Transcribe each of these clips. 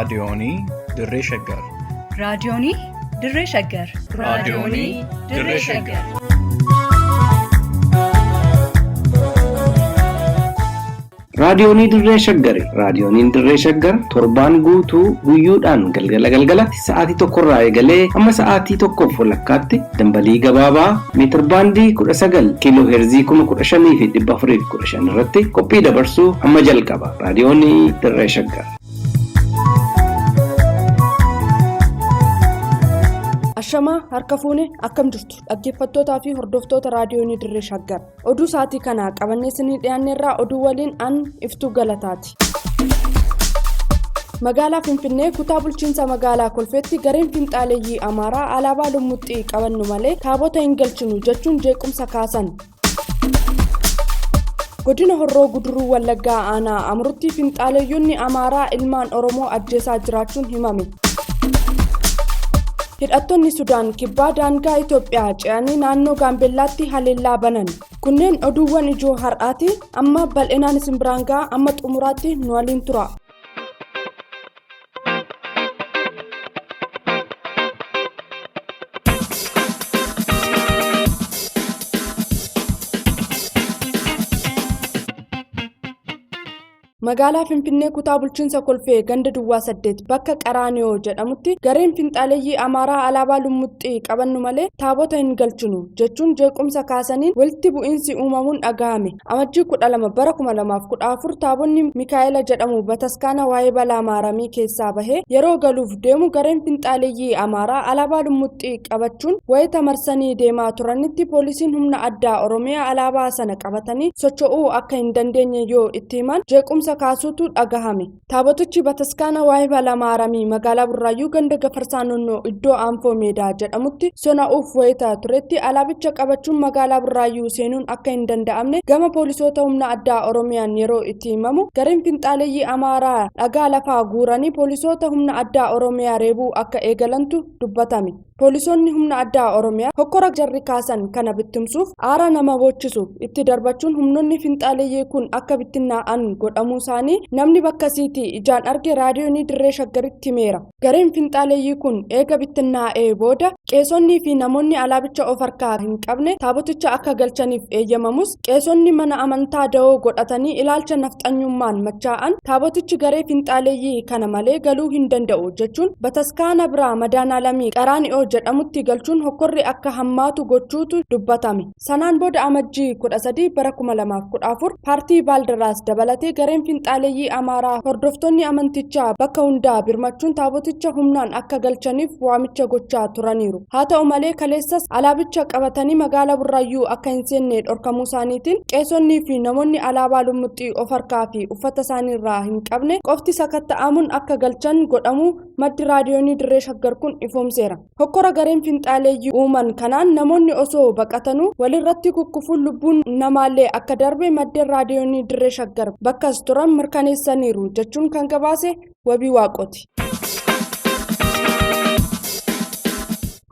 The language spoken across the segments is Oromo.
raadiyoonii Dirree Shaggar. Raadiyoonii Dirree Shaggar. Raadiyoonii Dirree Shaggar. Raadiyoonii Dirree Shaggari. Raadiyooniin Dirree Shaggar torbaan guutuu guyyoodhaan galgalatti sa'aatii tokkorraa eegalee hamma sa'aatii tokkoof walakkaatti dambalii gabaabaa meetir baandii 19 kiiloo heerzii 15,415 irratti qophii dabarsuu hamma jalqaba. Raadiyoonii Dirree Shaggar. Ashamaa harka fuune akkam jirtu dhaggeeffattootaa fi hordoftoota raadiyoonii Dirree Shaggar. Oduu sa'aatii kanaa qabannee isinii dhiyaanneerraa oduu waliin an Iftuu Galataati. Magaalaa Finfinnee kutaa bulchiinsa magaalaa Kolfeetti gareen finxaaleeyyii Amaaraa alaabaa lummuxxii qabannu malee taabota hin galchinu jechuun jeequmsa kaasan. Godina Horroo Guduruu Wallaggaa aanaa Amurutti finxaaleeyyoonni Amaaraa ilmaan Oromoo ajjeesaa jiraachuun himame. Hidhattoonni Sudaan kibbaa daangaa Itoophiyaa ce'anii naannoo Gaambeellaatti haleellaa banan. Kunneen oduuwwan ijoo har'aati. Amma bal'inaan isin biraan ga'a. Amma xumuraatti nu waliin tura. Magaalaa Finfinnee kutaa bulchiinsa Kolfee ganda Duwwaa 8 bakka Qaraaniyoo jedhamutti gareen finxaaleeyyii Amaaraa alaabaa lummuxxii qabannu malee taabota hin galchinu jechuun jeequmsa kaasaniin walitti bu'iinsi uumamuun dhagahame. Amajjii 12 bara 2014 taabonni Mikaa'ela jedhamu bataskaana waa'ee balaa maaramii keessaa bahee yeroo galuuf deemu gareen finxaaleeyyii Amaaraa alaabaa lummuxxii qabachuun wayita marsanii deemaa turanitti poolisiin humna addaa Oromiyaa alaabaa sana qabatanii socho'uu akka hin dandeenye yoo itti himan jeequmsa kaasuutu dhagahame. Taabotichi bataskaana waa'ee balaa maaramii magaalaa Burraayyuu ganda Gafarsaa Nonnoo iddoo Aanfoo Meedaa jedhamutti sona'uuf wayita turetti alaabicha qabachuun magaalaa Burraayyuu seenuun akka hin danda'amne gama poolisoota humna addaa Oromiyaan yeroo itti himamu gareen finxaaleeyyii Amaaraa dhagaa lafaa guuranii poolisoota humna addaa Oromiyaa reebuu akka eegalantu dubbatame. Poolisoonni humna addaa Oromiyaa hokkora jarri kaasan kana bittimsuuf aara nama boochisuu itti darbachuun humnoonni finxaaleeyyii kun akka bittinnaa'an godhamuu isaanii namni bakka siitii ijaan arge raadiyoonii Dirree Shaggaritti himeera. Gareen finxaaleeyyii kun eega bittinnaa'ee booda qeesonnii fi namoonni alaabicha of harkaa hin qabne taaboticha akka galchaniif eeyyamamus qeesonni mana amantaa da'oo godhatanii ilaalcha nafxanyummaan machaa'an taabotichi garee finxaaleeyyii kana malee galuu hin danda'u jechuun bataskaana biraa Madaanaalamii Qaraani'oo jedhamutti galchuun hokkorri akka hammaatu gochuutu dubbatame. Sanaan booda amajjii 13 bara 2014 paartii Baaldaraas dabalatee gareen finxaaleeyyii Amaaraa hordoftoonni amantichaa bakka hundaa birmachuun taaboticha humnaan akka galchaniif waamicha gochaa turaniiru. Haa ta'u malee kaleessas alaabicha qabatanii magaalaa Burraayyuu akka hin seenne dhorkamuu isaaniitiin qeesonnii fi namoonni alaabaa lummuxxii of harkaa fi uffata isaaniirraa hin qabne qofti sakatta'amuun akka galchan godhamuu maddi raadiyoonii Dirree Shaggar kun ifoomseera. Hokkora gareen finxaaleeyyii uuman kanaan namoonni osoo baqatanuu walirratti kukkufuun lubbuun namaallee akka darbe maddeen raadiyoonii Dirree Shaggar bakkas turan mirkaneessaniiru jechuun kan gabaase Wabii Waaqooti.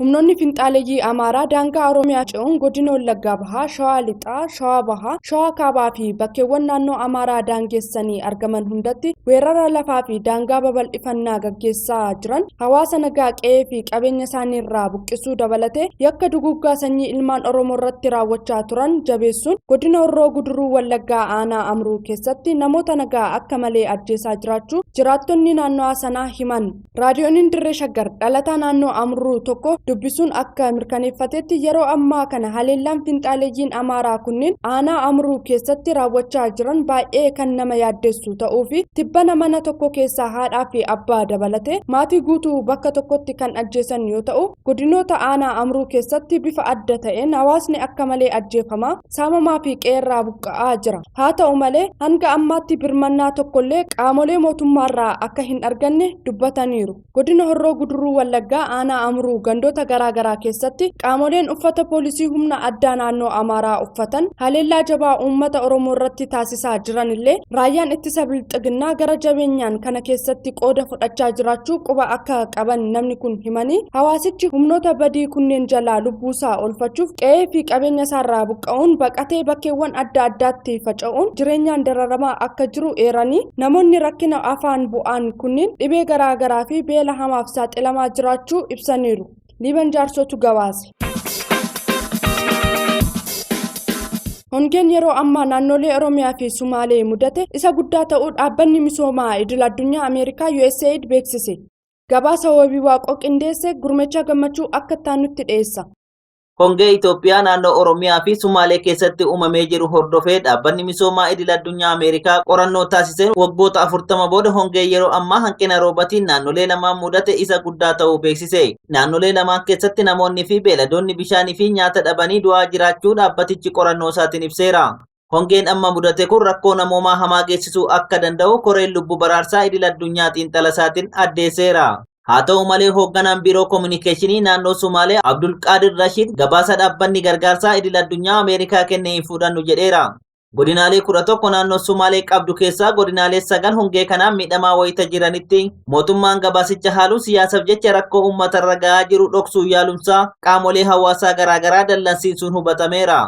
Humnoonni finxaaleeyyii Amaaraa daangaa Oromiyaa ce'uun godina Wallaggaa Bahaa, Shawaa Lixaa, Shawaa Bahaa, Shawaa Kaabaa fi bakkeewwan naannoo Amaaraa daangeessanii argaman hundatti weerara lafaa fi daangaa babal'ifannaa gaggeessaa jiran hawaasa nagaa qe'ee fi qabeenya isaaniirraa buqqisuu dabalatee yakka duguggaa sanyii ilmaan Oromoo irratti raawwachaa turan jabeessuun godina Horroo Guduruu Wallaggaa aanaa Amruu keessatti namoota nagaa akka malee ajjeesaa jiraachuu jiraattonni naannoo sanaa himan. Raadiyooniin Dirree Shaggar dhalataa naannoo Amruu tokko dubbisuun akka mirkaneeffatetti yeroo ammaa kana haleellaan finxaaleeyyiin Amaaraa kunneen aanaa Amruu keessatti raawwachaa jiran baay'ee kan nama yaaddeessu ta'uu fi tibbana mana tokko keessaa haadhaa fi abbaa dabalatee maatii guutuu bakka tokkotti kan ajjeesan yoo ta'u godinoota aanaa Amruu keessatti bifa adda ta'een hawaasni akka malee ajjeefamaa saamamaa fi qeerraa buqqa'aa jira. Haa ta'u malee hanga ammaatti birmannaa tokkollee qaamolee mootummaarraa akka hin arganne dubbataniiru. Godina Horroo Guduruu Wallaggaa aanaa Amruu gandoota godinoota garaagaraa keessatti qaamoleen uffata poolisii humna addaa naannoo Amaaraa uffatan haleellaa jabaa uummata Oromoo irratti taasisaa jiran illee raayyaan ittisa bilxiginnaa gara jabeenyaan kana keessatti qooda fudhachaa jiraachuu quba akka qaban namni kun himanii hawaasichi humnoota badii kunneen jalaa lubbuusaa oolfachuuf qe'ee fi qabeenya isaarraa buqqa'uun baqatee bakkeewwan adda addaatti faca'uun jireenyaan dararamaa akka jiru eeranii namoonni rakkina afaan bu'aan kunniin dhibee garaagaraa fi beela hamaaf saaxilamaa jiraachuu ibsaniiru. Liiban Jaarsootu gabaase. Hongeen yeroo ammaa naannolee Oromiyaa fi Sumaalee mudate isa guddaa ta'uu dhaabbanni misoomaa idil addunyaa Ameerikaa USAID beeksise. Gabaasa wabii waaqoo qindeesse Gurmecha Gammachuu akka taanutti dhiyeessa. Hongee Itoophiyaa naannoo Oromiyaa fi Sumaalee keessatti uumamee jiru hordofee dhaabbanni misoomaa idil addunyaa Ameerikaa qorannoo taasiseen waggoota 40 booda hongee yeroo ammaa hanqina roobatiin naannolee lamaan mudate isa guddaa ta'uu beeksise. Naannolee lamaan keessatti namoonni fi beeladoonni bishaanii fi nyaata dhabanii du'aa jiraachuu dhaabbatichi qorannoo isaatiin ibseera. Hongeen amma mudate kun rakkoo namoomaa hamaa geessisuu akka danda'u koreen lubbuu baraarsaa idil addunyaa xiinxala isaatiin addeesseera. haa ta'u malee hoogganaan biiroo koominikeeshinii naannoo Sumaalee Abdul Qaadir Rashid gabaasa dhaabbanni gargaarsaa idil addunyaa Ameerikaa kenne hin fudhannu jedheera. Godinaalee 11 naannoo Sumaalee qabdu keessaa godinaalee 9 hongee kanaan miidhamaa wayita jiranitti mootummaan gabaasicha haaluun siyaasaaf jecha rakkoo uummatarra gahaa jiru dhoksuu yaalumsaa qaamolee hawaasaa garaagaraa dallansiisuun hubatameera.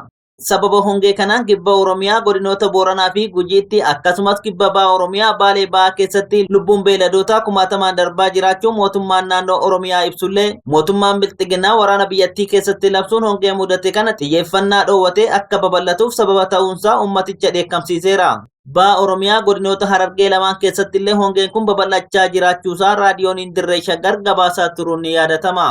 Sababa hongee kanaan kibba Oromiyaa godinoota Booranaa fi Gujiitti akkasumas kibba Bahaa Oromiyaa Baalee Bahaa keessatti lubbuun beeladootaa kumaatamaan darbaa jiraachuu mootummaan naannoo Oromiyaa ibsullee mootummaan bilxiginnaa waraana biyyattii keessatti labsuun hongee mudate kana xiyyeeffannaa dhoowwatee akka babal'atuuf sababa ta'uunsaa ummaticha dheekkamsiiseera. Bahaa Oromiyaa godinoota Harargee lamaan keessatti illee hongeen kun babal'achaa jiraachuusaa raadiyoon Dirree Shaggar gabaasaa turuun ni yaadatama.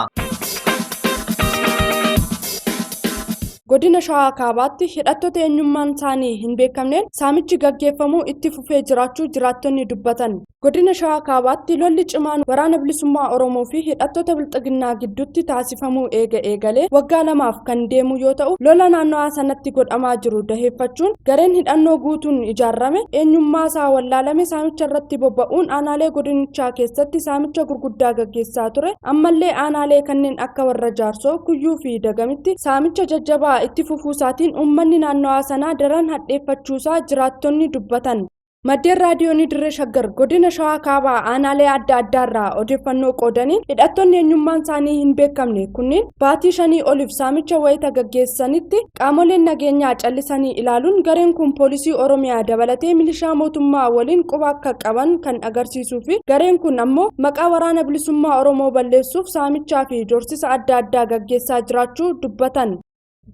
Godina Shawaa Kaabaatti hidhattoota eenyummaan isaanii hin beekamneen saamichi gaggeeffamuu itti fufee jiraachuu jiraattonni dubbatan. Godina Shawaa Kaabaatti lolli cimaan waraana bilisummaa Oromoo fi hidhattoota bilxiginnaa gidduutti taasifamuu eegalee waggaa lamaaf kan deemu yoo ta'u lola naannoo sanatti godhamaa jiru daheeffachuun gareen hidhannoo guutuun ijaarame eenyummaa isaa wallaalame saamicha irratti bobba'uun aanaalee godinichaa keessatti saamicha gurguddaa gaggeessaa ture. Ammallee aanaalee kanneen akka warra Jaarsoo, Kuyyuu fi Dagamitti saamicha jajjabaa itti fufuusaatiin uummanni naannoo sanaa daran hadheeffachuusaa jiraattonni dubbatan. Maddeen raadiyoon Dirree Shaggar godina Shawaa Kaabaa aanaalee adda addaarraa odeeffannoo qoodanii hidhattoonni eenyummaan isaanii hin beekamne kunniin baatii 5 oliif saamicha wayita gaggeessanitti qaamoleen nageenyaa callisanii ilaaluun gareen kun poolisii Oromiyaa dabalatee milishaa mootummaa waliin quba akka qaban kan agarsiisuu fi gareen kun ammoo maqaa waraana bilisummaa Oromoo balleessuuf saamichaa fi doorsisa adda addaa gaggeessaa jiraachuu dubbatan.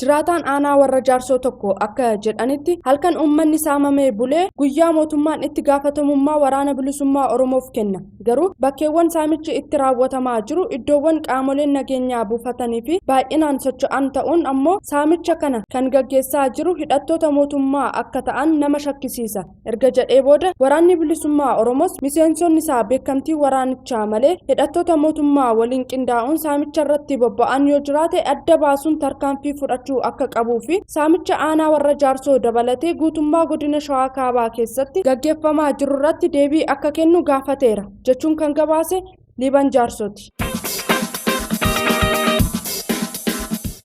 Jiraataan aanaa warra Jaarsoo tokko akka jedhanitti halkan uummanni saamamee bulee guyyaa mootummaan itti gaafatamummaa waraana bilisummaa Oromoof kenna. Garuu bakkeewwan saamichi itti raawwatamaa jiru iddoowwan qaamoleen nageenyaa buufatanii fi baay'inaan socho'an ta'uun ammoo saamicha kana kan gaggeessaa jiru hidhattoota mootummaa akka ta'an nama shakkisiisa. Erga jedhee booda waraanni bilisummaa Oromoos miseensonni isaa beekamtii waraanichaa malee hidhattoota mootummaa waliin qindaa'uun saamicha irratti bobba'an yoo jiraate adda baasuun tarkaanfii fudhachuu akka qabuu fi saamicha aanaa warra Jaarsoo dabalatee guutummaa godina Shawaa Kaabaa keessatti gaggeeffamaa jiru irratti deebii akka kennu gaafateera jechuun kan gabaase Liiban Jaarsooti.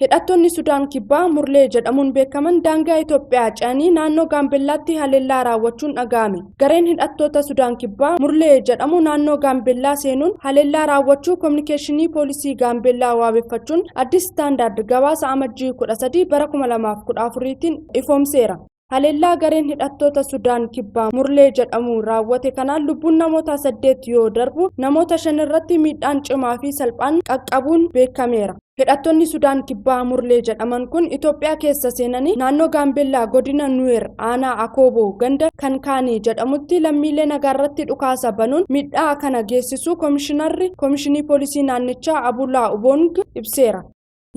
Hidhattoonni Sudaan Kibbaa Murlee jedhamuun beekaman daangaa Itoophiyaa ce'anii naannoo Gaambellaatti haleellaa raawwachuun dhaga'ame. Gareen hidhattoota Sudaan Kibbaa Murlee jedhamu naannoo Gaambellaa seenuun haleellaa raawwachuu koominikeeshinii poolisii Gaambellaa waabeffachuun Addis Standard gabaasa amajjii 13 bara 2014tiin ifoomseera. Haleellaa gareen hidhattoota Sudaan Kibbaa Murlee jedhamu raawwate kanaan lubbuun namoota 8 yoo darbu namoota 5 irratti miidhaan cimaa fi salphaan qaqqabuun beekameera. Hidhattoonni Sudaan Kibbaa Murlee jedhaman kun Itoophiyaa keessa seenanii naannoo Gaambellaa godina Nuweer aanaa Akooboo ganda kan kaanii jedhamutti lammiilee nagaarratti dhukaasa banuun miidhaa kana geessisuu koomishinarri koomishinii poolisii naannichaa Abulaa Ubong ibseera.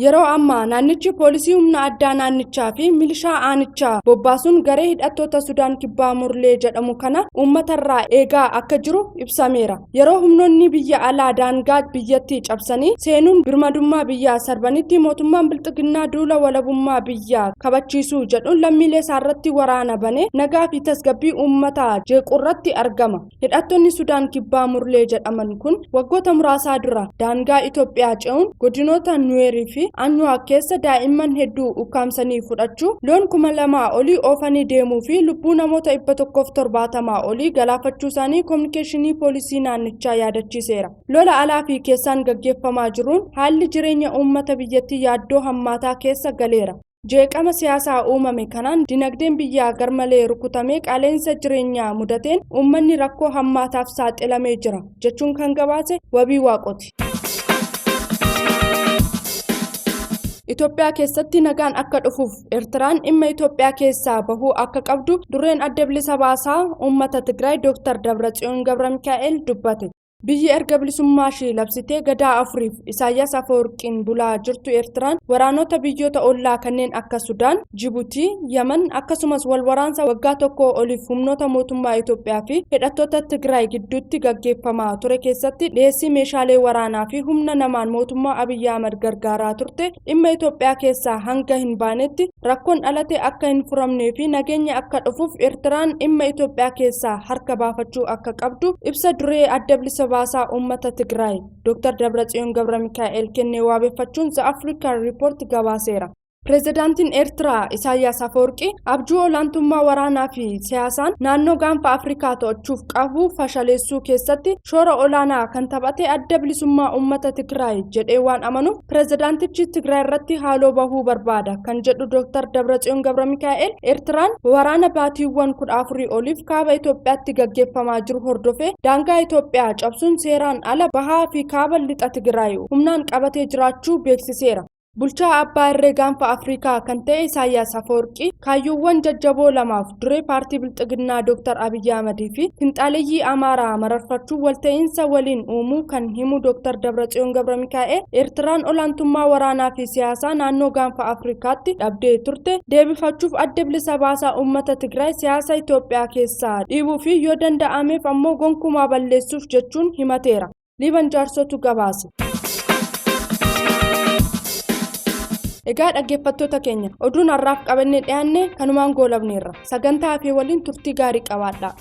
Yeroo ammaa naannichi poolisii humna addaa naannichaa fi milishaa aanichaa bobbaasuun garee hidhattoota Sudaan Kibbaa Murlee jedhamu kana uummatarraa eegaa akka jiru ibsameera. Yeroo humnoonni biyya alaa daangaa biyyattii cabsanii seenuun birmadummaa biyyaa sarbanitti mootummaan Bilxiginnaa duula walabummaa biyyaa kabachiisuu jedhuun lammiilee isaarratti waraana banee nagaa fi tasgabbii uummataa jeequrratti argama. Hidhattoonni Sudaan Kibbaa Murlee jedhaman kun waggoota muraasaa dura daangaa Itoophiyaa ce'uun godinoota Nuweerii fi Anyuwaa keessa daa'imman hedduu ukkaamsanii fudhachuu, loon 2,000 olii oofanii deemuu fi lubbuu namoota 170 olii galaafachuu isaanii kominikeeshinii poolisii naannichaa yaadachiiseera. Lola alaa fi keessaan gaggeeffamaa jiruun haalli jireenya uummata biyyattii yaaddoo hammaataa keessa galeera. Jeeqama siyaasaa uumame kanaan dinagdeen biyyaa garmalee rukutamee qaaleensa jireenyaa mudateen uummanni rakkoo hammaataaf saaxilamee jira jechuun kan gabaase Wabii Waaqoti. Itoophiyaa keessatti nagaan akka dhufuuf Eertiraan dhimma Itoophiyaa keessaa bahuu akka qabdu dureen adda bilisa baasaa uummata Tigraay Dr. Dabratsiyoon Gabramikaa'el dubbate. Biyyi erga bilisummaa ishee labsitee gadaa afuriif Isaayyaas Afeworqiin bulaa jirtu Eertiraan waraanota biyyoota ollaa kanneen akka Sudaan, Jibuutii, Yaman akkasumas walwaraansa waggaa tokko oliif humnoota mootummaa Itoophiyaa fi hidhattoota Tigraay gidduutti gaggeeffamaa ture keessatti dhiyeessii meeshaalee waraanaa fi humna namaan mootummaa Abiyyi Ahmad gargaaraa turte dhimma Itoophiyaa keessaa hanga hin baanetti rakkoon dhalate akka hin furamnee fi nageenya akka dhufuuf Eertiraan dhimma Itoophiyaa keessaa harka baafachuu akka qabdu ibsa duree adda bilisa baasaa uummata Tigraay Dr. Dabratsiyoon Gabramikaa'el kennee waabeeffachuun The African Report gabaaseera. Pireezidaantiin Eertiraa Isaayyaas Afeworqii abjuu olaantummaa waraanaa fi siyaasaan naannoo gaanfa Afrikaa to'achuuf qabu fashaleessuu keessatti shoora olaanaa kan taphate adda bilisummaa uummata Tigraay jedhee waan amanuuf pireezidaantichi Tigraay irratti haaloo bahuu barbaada kan jedhu Dr. Dabratsiyoon Gabramikaa'el Eertiraan waraana baatiiwwan 14 oliif kaaba Itoophiyaatti gaggeeffamaa jiru hordofee daangaa Itoophiyaa cabsuun seeraan ala bahaa fi kaaba lixa Tigraay humnaan qabatee jiraachuu beeksiseera. Bulchaa abbaa irree gaanfa Afrikaa kan ta'e Isaayyaas Afeworqii kaayyoowwan jajjaboo lamaaf duree paartii Bilxiginnaa Dr. Abiyyi Ahmadii fi finxaaleeyyii Amaaraa mararfachuu walta'iinsa waliin uumuu kan himu Dr. Dabratsiyoon Gabramikaa'el Eertiraan olaantummaa waraanaa fi siyaasaa naannoo gaanfa Afrikaatti dhabdee turte deebifachuuf adda bilisa baasaa uummata Tigraay siyaasa Itoophiyaa keessaa dhiibuu fi yoo danda'ameef ammoo gonkumaa balleessuuf jechuun himateera. Liiban Jaarsotu gabaase. Egaa dhaggeeffattoota keenya oduun har'aaf qabannee dhiyaanne kanumaan goolabneerra. Sagantaa fi waliin turtii gaarii qabaadhaa.